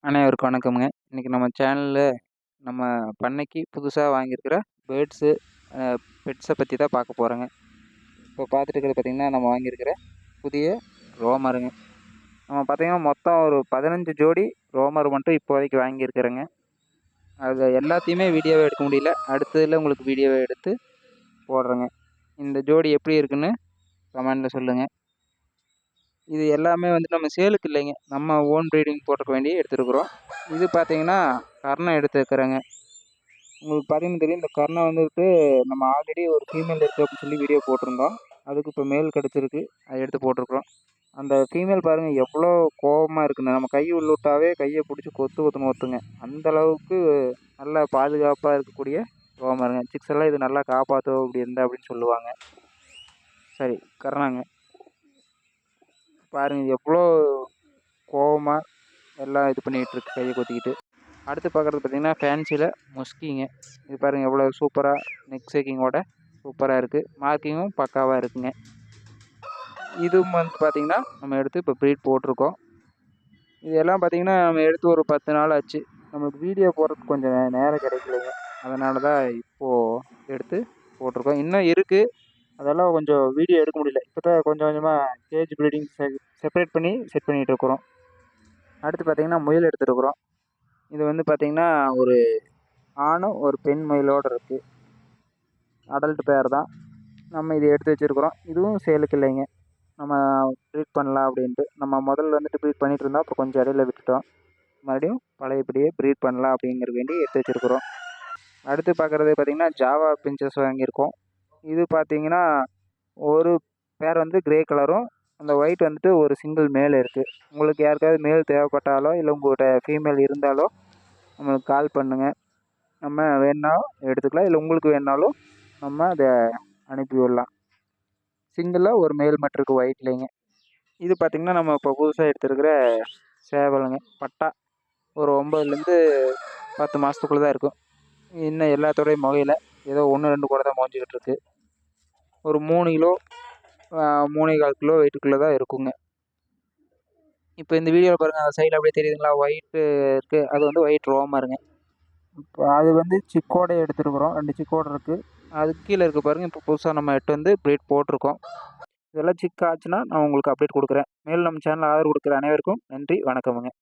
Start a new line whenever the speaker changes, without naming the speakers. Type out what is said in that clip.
அனைவருக்கும் வணக்கம்ங்க. இன்னைக்கு நம்ம சேனல்ல நம்ம பண்ணைக்கு புதுசா வாங்கியிருக்கிற பேர்ட்ஸு, அ பெட்ஸ பத்தி தான் பார்க்க போறோங்க. இப்போ பார்த்துட்டு இருக்கிறது பார்த்தீங்கன்னா, நம்ம வாங்கியிருக்கிற புதிய ரோமருங்க. நம்ம பார்த்தீங்கன்னா, மொத்தம் ஒரு 15 ஜோடி ரோமர் மட்டும் இப்போதைக்கு வாங்கியிருக்கிறேங்க. அது எல்லாத்தையுமே வீடியோவா எடுக்க முடியல. அடுத்ததுல உங்களுக்கு வீடியோவா எடுத்து போடுறேங்க. இந்த ஜோடி எப்படி இருக்குன்னு கமெண்ட்ல சொல்லுங்க. இது எல்லாமே வந்துட்டு நம்ம சேலுக்கு இல்லைங்க. நம்ம ஓன் ப்ரீடிங் போட்டுக்க வேண்டி எடுத்துருக்குறோம். இது பார்த்தீங்கன்னா, கர்ண எடுத்துருக்கிறேங்க. உங்களுக்கு பார்த்தீங்கன்னா தெரியும். இந்த கர்ண வந்துட்டு நம்ம ஆல்ரெடி ஒரு ஃபீமேல் இருக்கு அப்படின்னு சொல்லி வீடியோ போட்டிருந்தோம். அதுக்கு இப்போ மேல் கிடச்சிருக்கு. அத எடுத்து போட்டிருக்கிறோம். அந்த ஃபீமேல் பாருங்க எவ்வளோ கோவமா இருக்குன்னு. நம்ம கை உள்ள விட்டாவே கைய புடிச்சு கொத்து கொத்துன்னு கொத்துங்க. அந்த அளவுக்கு நல்லா பாதுகாப்பா இருக்கக்கூடிய ரோமருங்க. சிக்ஸ் எல்லாம் இது நல்லா காப்பாத்தும் இப்படி இருந்தா அப்படின்னு சொல்லுவாங்க. சரி, கர்ணாங்க. பாருங்க எவ்வளோ கோவமா எல்லாம் இது பண்ணிட்டு இருக்கு கைய கொத்திக்கிட்டு. அடுத்து பார்க்குறது பார்த்தீங்கன்னா, ஃபேன்சில மொஸ்கிங்க. இது பாருங்க எவ்வளோ சூப்பரா நெக் ஷேக்கிங்கோட சூப்பரா இருக்கு. மார்க்கிங்கும் பக்காவா இருக்குங்க. இதுவும் வந்து பார்த்தீங்கன்னா, நம்ம எடுத்து இப்போ ப்ரீட் போட்டிருக்கோம். இதெல்லாம் பார்த்தீங்கன்னா, நம்ம எடுத்து ஒரு 10 நாள் ஆச்சு. நமக்கு வீடியோ போடுறதுக்கு கொஞ்சம் நேரம் கிடைக்கலைங்க. அதனால தான் இப்போ எடுத்து போட்டிருக்கோம். இன்னும் இருக்கு. அதெல்லாம் கொஞ்சம் வீடியோ எடுக்க முடியல. இப்போ தான் கொஞ்சம் கொஞ்சமா கேஜ் ப்ரீடிங் செப்பரேட் பண்ணி செட் பண்ணிட்டு இருக்கிறோம். அடுத்து பார்த்தீங்கன்னா, முயல் எடுத்துருக்குறோம். இது வந்து பார்த்தீங்கன்னா, ஒரு ஆணும், ஒரு பெண் முயலோட இருக்கு. அடல்ட் பேர் தான். நம்ம இத எடுத்து வச்சிருக்கிறோம். இதுவும் சேலுக்கு இல்லைங்க. நம்ம ப்ரீட் பண்ணலாம் அப்படின்ட்டு. நம்ம முதல்ல வந்துட்டு ப்ரீட் பண்ணிட்டு இருந்தோம். அப்போ கொஞ்சம் இடையில விட்டுட்டோம். மறுபடியும் பழையபடியே ப்ரீட் பண்ணலாம் அப்படிங்கிற வேண்டி எடுத்து வச்சிருக்கிறோம். அடுத்து பார்க்குறது பார்த்தீங்கன்னா, ஜாவா பிஞ்சஸ் வாங்கியிருக்கோம். இது பார்த்தீங்கன்னா, ஒரு பேர் வந்து கிரே கலரும், அந்த ஒயிட் வந்துட்டு ஒரு சிங்கிள் மேல் இருக்கு. உங்களுக்கு யாருக்காவது மேல் தேவைப்பட்டாலோ, இல்ல உங்கள்கிட்ட ஃபீமேல் இருந்தாலோ நம்மளுக்கு கால் பண்ணுங்க. நம்ம வேணுனா எடுத்துக்கலாம். இல்ல உங்களுக்கு வேணுனாலும் நம்ம அத அனுப்பி விடலாம். சிங்கிளா ஒரு மேல் மட்டும் இருக்கு ஒயிட்லேங்க. இது பார்த்தீங்கன்னா, நம்ம இப்போ புதுசா எடுத்திருக்கிற சேவலுங்க. பட்டா ஒரு 9லேருந்து 10 மாசத்துக்குள்ள தான் இருக்கும். இன்னும் எல்லாத்தோடையும் முகையில. ஏதோ 1, 2 கூட தான் மொய்ஞ்சுக்கிட்டு இருக்கு. ஒரு 3 கிலோ 3 1/4 கிலோ வெயிட்டுக்குள்ள தான் இருக்குங்க. இப்போ இந்த வீடியோல பாருங்க, அந்த சைடுல அப்படியே தெரியுதுங்களா? ஒயிட்டு இருக்கு. அது வந்து ஒயிட் ரோமருங்க. இப்போ அது வந்து சிக்கோட எடுத்துருக்குறோம். 2 சிக்கோட இருக்கு. அதுக்கு கீழ இருக்கு பாருங்க. இப்போ புதுசா நம்ம எட்டு வந்து ப்ரீட் போட்டிருக்கோம். இதெல்லாம் சிக் ஆச்சுன்னா நான் உங்களுக்கு அப்டேட் குடுக்குறேன். மேலும் நம்ம சேனல் ஆதரவு குடுக்குற அனைவருக்கும் நன்றி, வணக்கமுங்க.